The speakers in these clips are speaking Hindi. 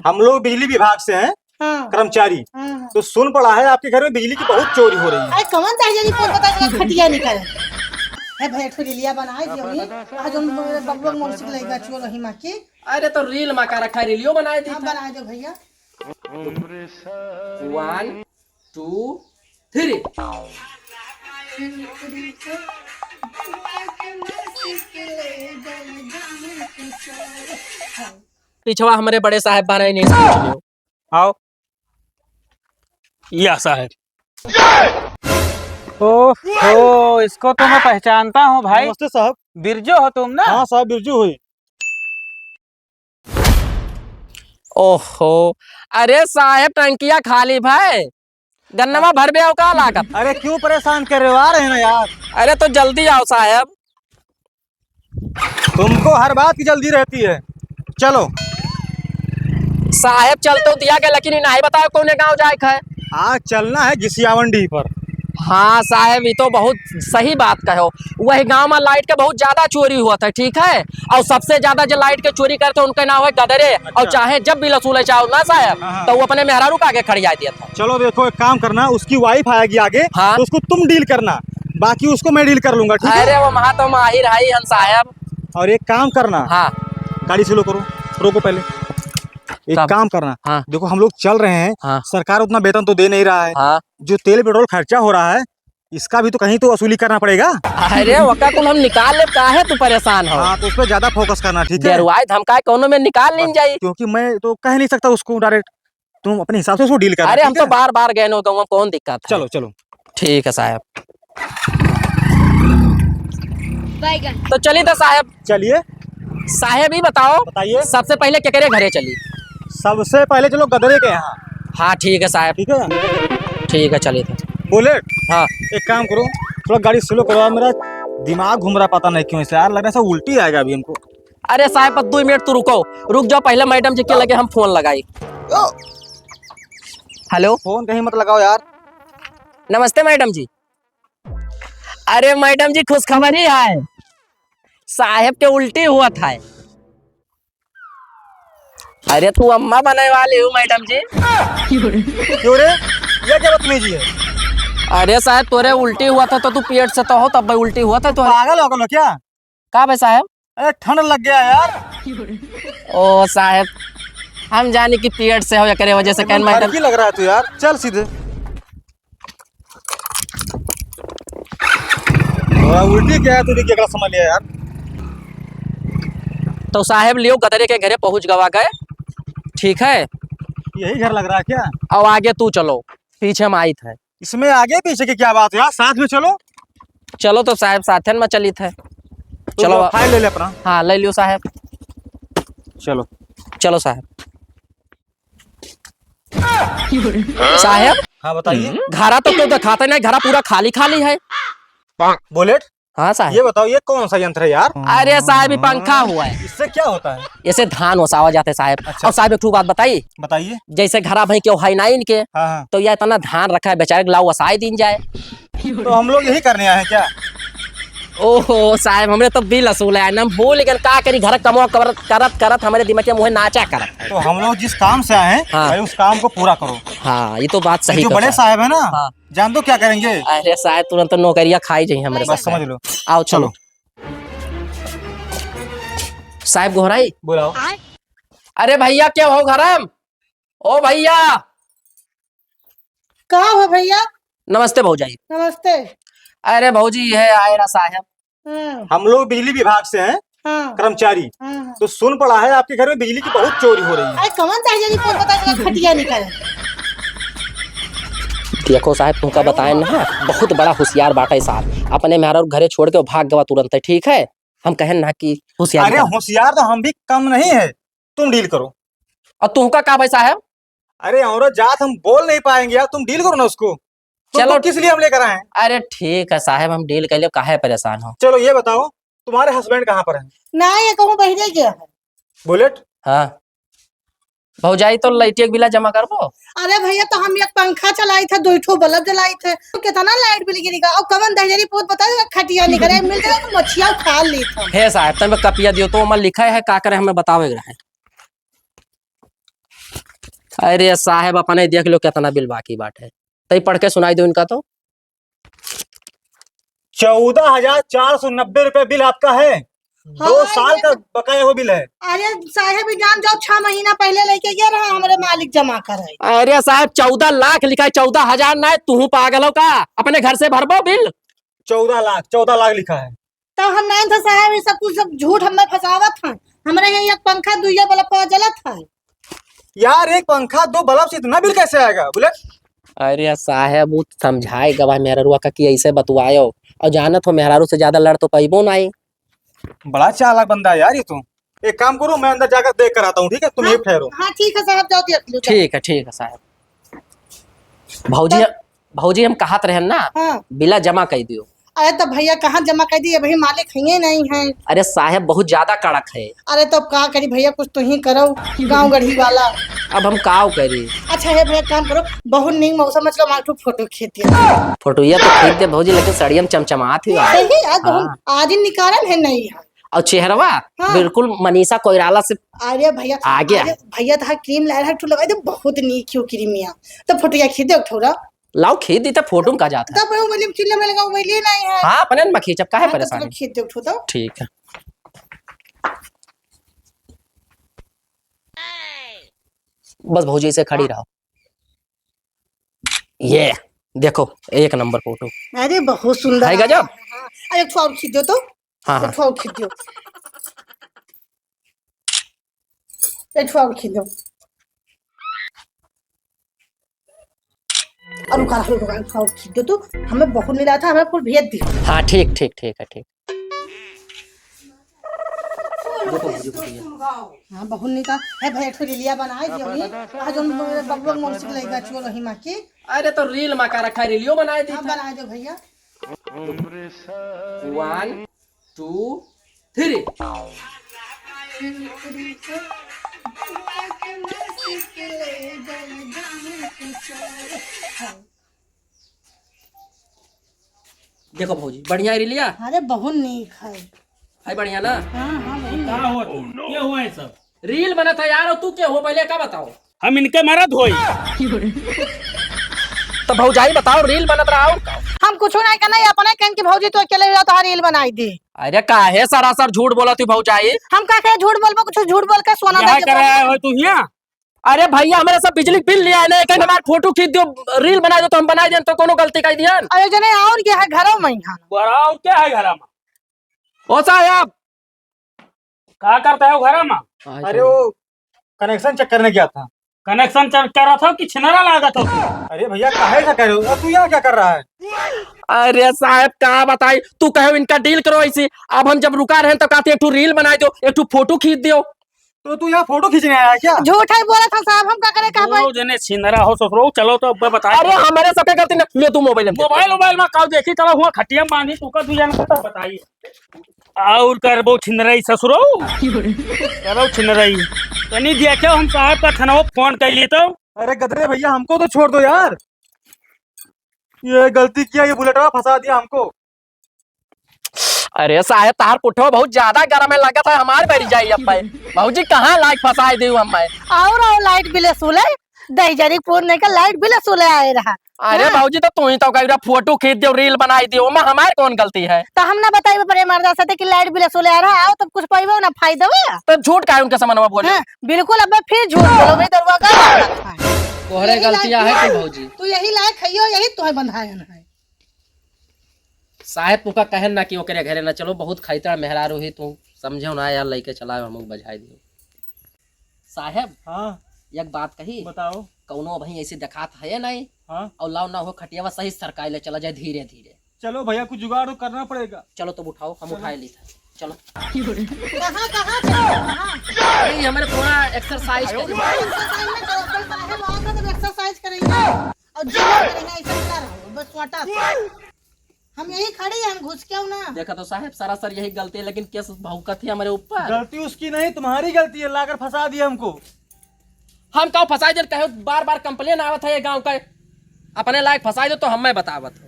हम लोग बिजली विभाग से हैं, हाँ कर्मचारी। हाँ। तो सुन पड़ा है आपके घर में बिजली की बहुत चोरी हो रही है। अरे कौन ताजरी फोन बता के खटिया निकल है भाई ठो लिया बनाए दियो ही आज हम बबुआ मोरसिक लेगा चलो ही मां की। अरे तो रील में का रखा रीलियो बनाए दी हां बना दो भैया। 1 2 3 पिछवा हमारे बड़े साहब बने नहीं आओ या साहब। ओह इसको तो मैं पहचानता हूँ भाई। नमस्ते साहब। बिरजू हो तुम ना? हाँ साहब बिरजू हुई। ओहो अरे साहब टंकिया खाली भाई गन्नमा भर बे आओ का लागत। अरे क्यों परेशान कर रहे हो, आ रहे हैं ना यार। अरे तो जल्दी आओ साहब। तुमको हर बात की जल्दी रहती है। चलो साहब चल तो दिया गया लेकिन नहीं बताओ कौन गांव जाए है। आज चलना है घिसियावंडी पर। हाँ साहब ये तो बहुत सही बात कहो। वही गांव में लाइट का बहुत ज्यादा चोरी हुआ था ठीक है। और सबसे ज्यादा जो लाइट के चोरी करते उनका नाम है गदरे। और चाहे जब भी लसूले चाहो ना साहब तो वो अपने मेहरारू का आगे खड़ी आ दिया था। चलो देखो एक काम करना, उसकी वाइफ आएगी आगे। हाँ। तो उसको तुम डील करना, बाकी उसको मैं डील कर लूंगा ठीक है। अरे वो महा तो माहिर है हम साहब। और एक काम करना, हाँ गाड़ी स्लो करो, रोको पहले। एक कब? काम करना, हाँ। देखो हम लोग चल रहे हैं। हाँ। सरकार उतना वेतन तो दे नहीं रहा है। हाँ। जो तेल पेट्रोल खर्चा हो रहा है इसका भी तो कहीं तो वसूली करना पड़ेगा। अरे वका कुल हम निकाल ले काहे तू परेशान हो। हाँ तो उस पर ज्यादा फोकस करना ठीक है। देरवाई धमकाए कोनो में निकाल नहीं जाई। क्योंकि मैं तो कह नहीं सकता उसको डायरेक्ट, तुम अपने हिसाब से उसको डील करना। अरे हम ठीक तो है? बार बार गए नो गाँव कौन दिक्कत है। चलो चलो ठीक है साहब। तो चली तो साहब। चलिए साहब ही बताओ बताइए। सबसे पहले केकरे घरे चली। सबसे पहले चलो गदरे के यहाँ। हाँ ठीक है साहब। ठीक है ठीक है चलिए तो। बुलेट। हाँ एक काम करो, थोड़ा गाड़ी स्लो करो, मेरा दिमाग घूम रहा पता नहीं क्यों, इसे यार लग रहा है उल्टी आएगा अभी हमको। अरे साहब 2 मिनट तो रुक जाओ पहले मैडम जी के लगे हम फोन लगाई। हेलो फोन कहीं मत लगाओ यार। नमस्ते मैडम जी। अरे मैडम जी खुशखबरी है, साहब के उल्टी हुआ था। अरे तू अम्मा बनने वाली हूँ मैडम जी। क्यों रे, ये क्या बदतमीजी है। अरे साहब तोरे उल्टी हुआ था तो तू पेट से तो हो तब भाई उल्टी हुआ था तो। पागल हो क्या? का भाई साहब? अरे ठंड लग गया यार। ओ साहब हम जाने की पेट से हो या करे वजह से कहन मैडम। लग रहा है तू यार, चल सीधे। उल्टी क्या है तुझे क्या समझ लिया यार। तो साहब लियो गदरे के घरे पहुंच गवा गए ठीक है। यही घर लग रहा है क्या? अब आगे तू चलो, पीछे हम आई थे। इसमें आगे पीछे की क्या बात है यार, साथ में चलो। चलो तो साहब साथन में चली थे। तो चलो फाइल ले ले अपना। हाँ ले लियो साहब। चलो चलो साहब। साहब हाँ बताइए। घरा तो दिखाते नहीं, घरा पूरा खाली खाली है। बुलेट हाँ साहब। ये बताओ ये कौन सा यंत्र है यार? अरे साहब ये पंखा हुआ है, इससे क्या होता है? ऐसे धान ओसावा जाते साहब। अच्छा। और साहब एक ठू बात बताइए, बताइए। जैसे घरा भाई के है नाइन के हाँ हाँ। तो यह इतना धान रखा है बेचारे लाओ वसाई दिन जाए। तो हम लोग यही करने आए हैं क्या? ओहो साहब हमने तो बिल वसूल है ना भूल, लेकिन का करी घर कमो करत करत हमारे दिमाग में मुँह नाचा करत। तो हम लोग जिस काम से आए हैं हाँ। भाई उस काम को पूरा करो। हाँ ये तो बात सही जो कहो बड़े साहब है ना, हाँ। जान दो क्या करेंगे। अरे साहब तुरंत नौकरियां खाई जाइए हमारे बस समझ लो। आओ चलो साहब गोहराई बुलाओ। अरे भैया क्या हो घरम? ओ भैया का हो भैया? नमस्ते भौजाई। नमस्ते। अरे भौजी ये है आयरा साहब। हाँ हम लोग बिजली विभाग से हैं, हाँ कर्मचारी। हाँ। तो सुन पड़ा है आपके घर में बिजली की बहुत चोरी हो रही है। अरे कौन ताजरी फोन बता के खटिया निकल देखो साहब तुमका बताए ना बहुत बड़ा होशियार बाटा है साहब, अपने मेहरा घरे छोड़ के भाग गवा तुरंत है ठीक है। हम कहें ना कि होशियार। अरे होशियार तो हम भी कम नहीं है, तुम डील करो। और तुमका का भाई साहब? अरे औरत जात हम बोल नहीं पाएंगे यार, तुम डील करो ना उसको। चलो किस लिए हम लेकर आए हैं? अरे ठीक है साहब हम डील कर लिए, काहे परेशान हो। चलो ये बताओ तुम्हारे हस्बैंड कहाँ पर हैं? ना ये कहूँ बहिरे गया है। बुलेट हाँ भौजाई तो लाइट एक बिला जमा करबो। अरे भैया तो हम एक पंखा चलाई थे, 2 ठो बल्ब जलाई थे, तो कितना लाइट बिल गिरेगा। और कवन दहजरी पोत बता खटिया निकले मिल जाए तो मछिया खा ली था। हे साहब तब कपिया दियो तो मैं लिखा है का करे हमें बतावे रहे। अरे साहब अपने देख लो कितना बिल बाकी बाटे, तई पढ़ के सुनाई दो इनका तो। 14,490 रुपए बिल आपका है। हाँ, 2 साल का बकाया वो बिल है। अरे साहेब जान जाओ 6 महीना पहले लेके गया रहा हमारे मालिक जमा करे। अरे साहब 14 लाख लिखा है, 14,000 ना है। तू पागल हो का? अपने घर से भरबो बिल। 14 लाख लिखा है। तो हम नहीं था साहब, ये सब कुछ सब झूठ हमें फंसावत है। हमारे यहाँ एक पंखा दुइया बल्ब जलत है। यार एक पंखा 2 बल्ब से इतना बिल कैसे आएगा बोले? अरे साहब वो समझाए गवा मेहरारू का कि ऐसे बतवायो, और जानत हो मेहरारू से ज्यादा लड़ तो पैबो ना। बड़ा चालाक बंदा है यार ये तो। एक काम करो, मैं अंदर जाकर देख कर आता हूँ, ठीक है? तुम यहीं ठहरो। हाँ ठीक है साहब, जाओ देख लो। ठीक है साहब। भौजी हम कहत रहे ना, हाँ। बिला जमा कर दियो। अरे तो भैया कहाँ जमा कर दिए? भाई मालिक है नहीं है। अरे साहब बहुत ज्यादा कड़क है। अरे तो क्या करी भैया, कुछ तो ही करो गाँव गढ़ी वाला। अब हम काव करी? अच्छा है भैया, काम करो, बहुत नीक मौसम मतलब मालूम फोटो खींच फोटो ये तो खींच दे भौजी, लेकिन सड़ियम चमचमात ही सही आज ही निकालन है नहीं है। और चेहरवा हाँ। बिल्कुल मनीषा कोइराला से अरे भैया आगे है। भैया तो क्रीम ला रहा लगा दे, बहुत नीक क्यों क्रीमिया। तो फोटो खींच दे थोड़ा। लाओ खींच दी तो फोटो का जाता है। तब वो मतलब चिल्ला में लगा वो लिए नहीं है। हाँ अपने में खींचब, काहे हाँ, तो परेशानी? थोड़ा खींच दे थोड़ा। ठीक है। बस भौजी से खड़ी रहो। ये देखो एक नंबर फोटो। अरे बहुत सुंदर है गजब। अरे एक और खींच दो तो। हाँ एक और खींच दो, एक और खींच दो। और रुका खींच दो तो। हमें बहुत मिला था, हमें कुछ भेज दियो। हाँ ठीक है ठीक। हाँ बहुत निका है भैया, थोड़ी लिया बनाए दियो ही। आज हम बब्बू मौसी को लेगा चलो रही मां की। अरे तो रील में का रखा, रीलियो बनाए दी। हाँ बना दो भैया। 1 2 3। देखो भौजी बढ़िया रीलिया। अरे बहुत नीक है बढ़िया ना? हाँ क्या हुआ तुम? क्या हुआ है सब? रील बना था यार, और तू क्या हो पहले का बताओ। हम इनके मरद होई। तो भौजाई बताओ रील बनत रहा हो। हम कुछ नहीं करना, अपने कहन की भौजी तो अकेले रहो तो रील बनाई दी। अरे काहे सरासर झूठ बोला तू भौजाई? हम का कहे झूठ बोलबो, कुछ झूठ बोल के सोना क्या कराया हो तू यहाँ? अरे भैया हमारे सब बिजली बिल लिया है ना, कहीं हमारे फोटो खींच दो, रील बना दो तो हम बना दें, तो कोनो गलती कर दिया। अरे जने और क्या है घरों में यहाँ। और क्या है घर में? ओ साहब क्या करता है घर में? अरे वो कनेक्शन चेक करने गया था। कनेक्शन चेक कर रहा था कि छिनरा लागत हो? अरे भैया काहे से कह रहे हो? तू यहाँ क्या कर रहा है? अरे साहब क्या बताई, तू कहो इनका डील करो ऐसी। अब हम जब रुका रहे तो कहते एक ठो रील बना दो, एक ठो फोटो खींच दो। तो तू यहाँ फोटो खींचने आया क्या? झूठ है बोला था साहब, हम का करे कहा भाई। दो जने छिनरा हो ससुरो, चलो तो अब बता। अरे हमारे सबके करते ना, ले तू मोबाइल मोबाइल में काउ देखी चलो हुआ खटिया बांधी तू का दुजन का बताइए। और करबो छिनरई ससुरो, करो छिनरई तनी देखो। हम साहब का थनवा फोन कर लिए तो। अरे गदरे भैया हमको तो छोड़ दो यार, ये गलती किया, ये बुलेटवा फंसा दिया हमको। अरे साहब तार पुठो बहुत ज्यादा गर्म है, लगा था हमारे बैठ जाइए अब भाई। भाजी कहाँ लाइट फंसाए दे हम। और लाइट बिल सुले दहीजरी फोन का लाइट बिल सुले आए रहा। अरे भाजी तो तू ही तो कह फोटो खींच दो, रील बनाई दियो, में हमारे कौन गलती है? तो हम ना बताइए परे मर्दा से कि लाइट बिल सुले आ रहा आओ, तब कुछ पाइबो ना फायदा हुआ। तो झूठ का उनके सामने बोले। हाँ, बिल्कुल। अब फिर झूठ बोलो भाई, दरवाजा तोहरे गलतियां है कि भौजी? तू यही लायक खइयो, यही तुम्हें बंधायन है। साहेब तुका कहन ना कि ओकरे घरे ना चलो, बहुत खैतरा मेहरारू ही तू समझो ना यार, लेके चलाओ हम बजाई दियो। साहेब हाँ एक बात कही बताओ। कौनो भाई ऐसे दिखात है नहीं। हाँ और लाओ ना हो खटियावा सही सरकाई ले चला जाए धीरे धीरे। चलो भैया कुछ जुगाड़ तो करना पड़ेगा। चलो तो उठाओ, हम उठाए ली था। चलो कहाँ कहाँ कहाँ अरे हमारे थोड़ा एक्सरसाइज करी। एक्सरसाइज करेंगे और जिम करेंगे, ऐसा क्या रहो बस वाटा से। हम यही खड़े हैं, हम घुस क्यों ना। देखा तो साहब सरासर यही गलती है, लेकिन केस भौकत है हमारे ऊपर। गलती उसकी नहीं, तुम्हारी गलती है, लाकर फंसा दिया हमको। हम कहो फंसाई दे, कहो बार बार कंप्लेन आवत है ये गांव का, अपने लायक फंसाई दो तो हमें बतावत हो।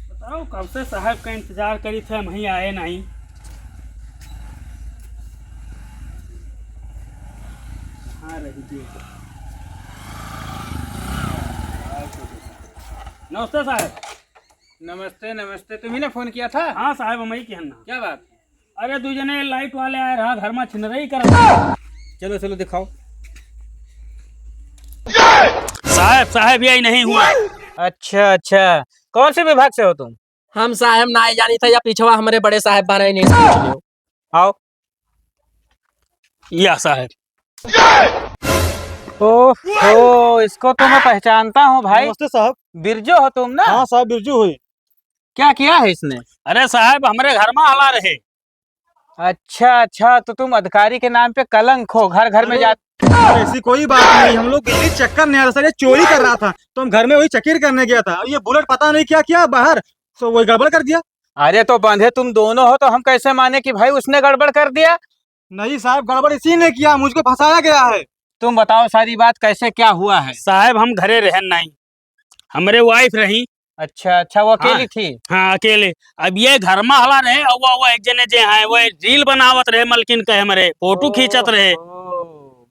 बताओ कब से साहब का इंतजार करी थे, हम ही आए नहीं। नमस्ते साहब। नमस्ते नमस्ते, तुम्ही ने फोन किया था? हाँ साहब, हम ही कहना। क्या बात? अरे दू जने लाइट वाले आए रहा, घर में छिनरई कर रहा। चलो चलो दिखाओ। साहब यही नहीं हुआ। अच्छा अच्छा, कौन से विभाग से हो तुम? हम साहब ना जानी था या पीछवा हमारे बड़े साहब बने नहीं पूछ लियो। आओ। या साहब। ओह, इसको तो मैं पहचानता हूँ भाई। नमस्ते साहब। बिरजू हो तुम ना? हाँ साहब, बिरजू हुई। क्या किया है इसने? अरे साहब, हमारे घर में हला रहे। अच्छा अच्छा, तो तुम अधिकारी के नाम पे कलंक हो, घर घर में जा। ऐसी कोई बात नहीं, हम लोग बिजली चक्कर नहीं आ रहा सर, ये चोरी कर रहा था तो हम घर में वही चक्कर करने गया था। अब ये बुलेट पता नहीं क्या किया बाहर, तो वही गड़बड़ कर दिया। अरे तो बंधे तुम दोनों हो, तो हम कैसे माने कि भाई उसने गड़बड़ कर दिया? नहीं साहब, गड़बड़ इसी ने किया, मुझको फंसाया गया है। तुम बताओ सारी बात, कैसे क्या हुआ है? साहब हम घरे रहन नहीं, हमारे वाइफ रही। अच्छा अच्छा, वो अकेली थी? हाँ अकेले। अब ये घर में हला रहे और वो एक जने जे है वो रील बनावत रहे, मलकिन कहे हमारे फोटो खींचत रहे।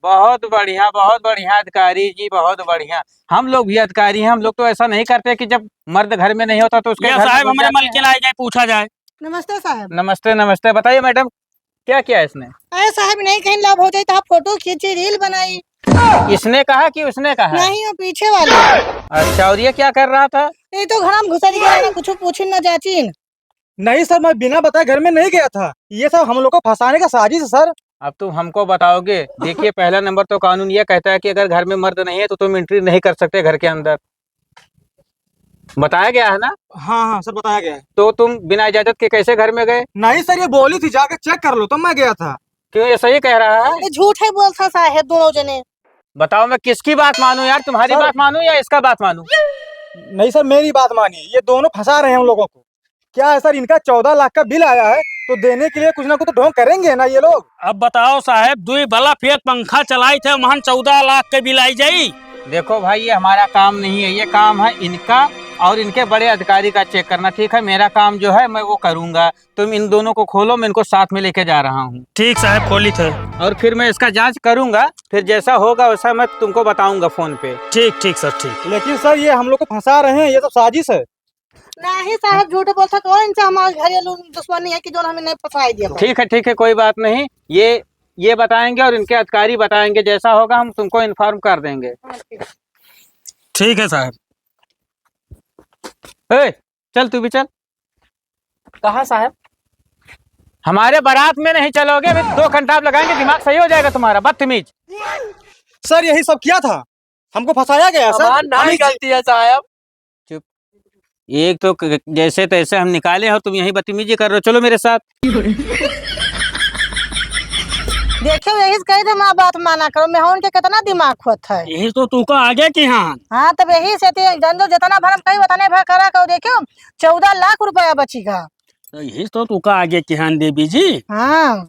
बहुत बढ़िया अधिकारी जी, बहुत बढ़िया। हम लोग भी अधिकारी हैं, हम लोग तो ऐसा नहीं करते कि जब मर्द घर में नहीं होता तो उसके घर में साहब घुस हमारे जाते हैं। मलकिन आए जाए, पूछा जाए। नमस्ते साहब। नमस्ते नमस्ते, बताइए मैडम, क्या किया इसने? अरे साहब नहीं कहीं लाभ हो जाए तो आप फोटो खींची रील बनाई। इसने कहा कि उसने कहा? नहीं वो पीछे वाले। अच्छा, और ये क्या कर रहा था? ये तो घर में घुसा गया ना, कुछ पूछिन ना जाचिन। नहीं सर, मैं बिना बताए घर में नहीं गया था, ये सब हम लोग को फंसाने का साजिश है सर। अब तुम हमको बताओगे? देखिए, पहला नंबर तो कानून ये कहता है कि अगर घर में मर्द नहीं है तो तुम एंट्री नहीं कर सकते घर के अंदर। बताया गया है ना? हाँ हाँ सर, बताया गया है। तो तुम बिना इजाजत के कैसे घर में गए? नहीं सर, ये बोली थी जाके चेक कर लो, तो मैं गया था। क्यों, ये सही कह रहा है? ये झूठ है बोलता साहब दोनों जने। बताओ, मैं किसकी बात मानूं यार, तुम्हारी सर- बात मानूं या इसका बात मानूं? नहीं सर, मेरी बात मानिए, ये दोनों फंसा रहे हैं हम लोगों को। क्या है सर, इनका 14 लाख का बिल आया है, तो देने के लिए कुछ ना कुछ तो ढोंग करेंगे ना ये लोग। अब बताओ साहब, दुई भला फेक पंखा चलाई थे, वहां 14 लाख के बिल आई जाई। देखो भाई, ये हमारा काम नहीं है, ये काम है इनका और इनके बड़े अधिकारी का चेक करना। ठीक है, मेरा काम जो है मैं वो करूंगा। तुम इन दोनों को खोलो, मैं इनको साथ में लेके जा रहा हूँ। ठीक साहब, खोली थे। और फिर मैं इसका जांच करूंगा, फिर जैसा होगा वैसा मैं तुमको बताऊंगा फोन पे। ठीक ठीक सर, ठीक। लेकिन सर ये हम लोग को फंसा रहे हैं, ये सब साजिश है। नहीं साहब झूठ बोलता, कौन इनसे हमारे घरेलू दुश्मनी है कि जो हमें नहीं फंसाई दिया। ठीक है, कोई बात नहीं। ये बताएंगे और इनके अधिकारी बताएंगे, जैसा होगा हम तुमको इन्फॉर्म कर देंगे। ठीक है साहब। ए, चल तू भी चल। कहाँ साहब? हमारे बारात में नहीं चलोगे, अभी 2 घंटा आप लगाएंगे, दिमाग सही हो जाएगा तुम्हारा, बदतमीज। सर यही सब किया था, हमको फंसाया गया सर। हमार नहीं गलती है साहब। एक तो जैसे तैसे हम निकाले हो, तुम यही बदतमीजी कर रहे हो। चलो मेरे साथ। देखो यही कही थे माँ बात माना करो, मैं उनके कितना दिमाग खोत है। यही तो तू का आगे की। हाँ हाँ तब यही से जो जितना भरम कही बताने भर करा करो। देखो 14 लाख रुपया बचेगा। तो यही तो तू का आगे की। हाँ देवी जी। हाँ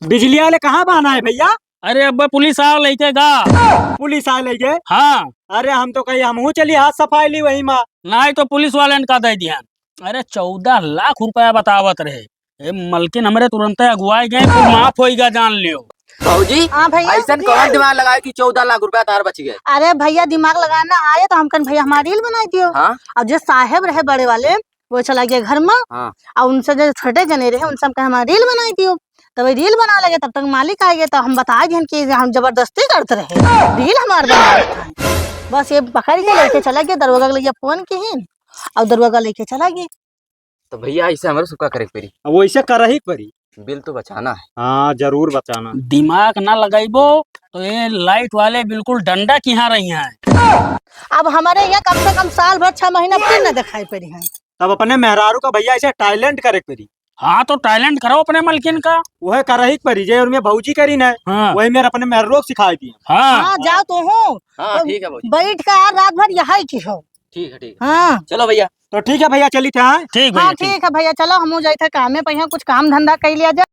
बिजली वाले कहाँ बहाना है भैया? अरे अब पुलिस आ लेके गा। पुलिस आ ले गए? हाँ, अरे हम तो कहीं हम चली हाथ सफाई ली वही माँ। नहीं तो पुलिस वाले ने का दे दिया। अरे 14 लाख रुपया बतावत रहे। ए मलकिन हमरे तुरंत अगुवाई गए, तो माफ होइगा, जान लियो। भाजी हाँ भैया, ऐसा कौन दिमाग लगाए कि 14 लाख रुपया तार बच गए? अरे भैया दिमाग लगाना आए तो हम कन भैया हमारी रील बनाई दियो। हाँ? और जो साहेब रहे बड़े वाले वो चला गया घर में। हाँ। और उनसे जो छोटे जने रहे उनसे हम हमारी रील बनाई दियो। तब रील बना लगे, तब तक मालिक आ गए, तो हम बता दिए कि हम जबरदस्ती करते रहे, रील हमारे बना रखा है। बस ये पकड़ के लेके चला गया, दरवाजा के लिए फोन की ही और दरवाजा लेके चला गया। तो भैया ऐसे हमारे सुखा करे परी, वो ऐसे कर रही परी। बिल तो बचाना है। हाँ जरूर बचाना। दिमाग ना लगाइबो तो ये लाइट वाले बिल्कुल डंडा की यहाँ रही हैं। अब हमारे यहाँ कम से कम साल भर 6 महीना फिर न दिखाई पड़ी है। तब अपने मेहरारू का भैया ऐसे टैलेंट करे परी। हाँ तो टैलेंट करो अपने मलकिन का। वह कर रही परी जे, और मैं भौजी करी न, हाँ वही मेरे अपने मेहरारू को सिखाई दी। हाँ हाँ जाओ तो हो। हाँ ठीक है भाजी, बैठ कर रात भर यहाँ की हो। ठीक है ठीक है। हाँ चलो भैया। तो ठीक है भैया, चली थे। हाँ ठीक हाँ भैया, ठीक। ठीक है भैया, चलो हम जाए थे काम में, पहिया कुछ काम धंधा कर लिया जाए।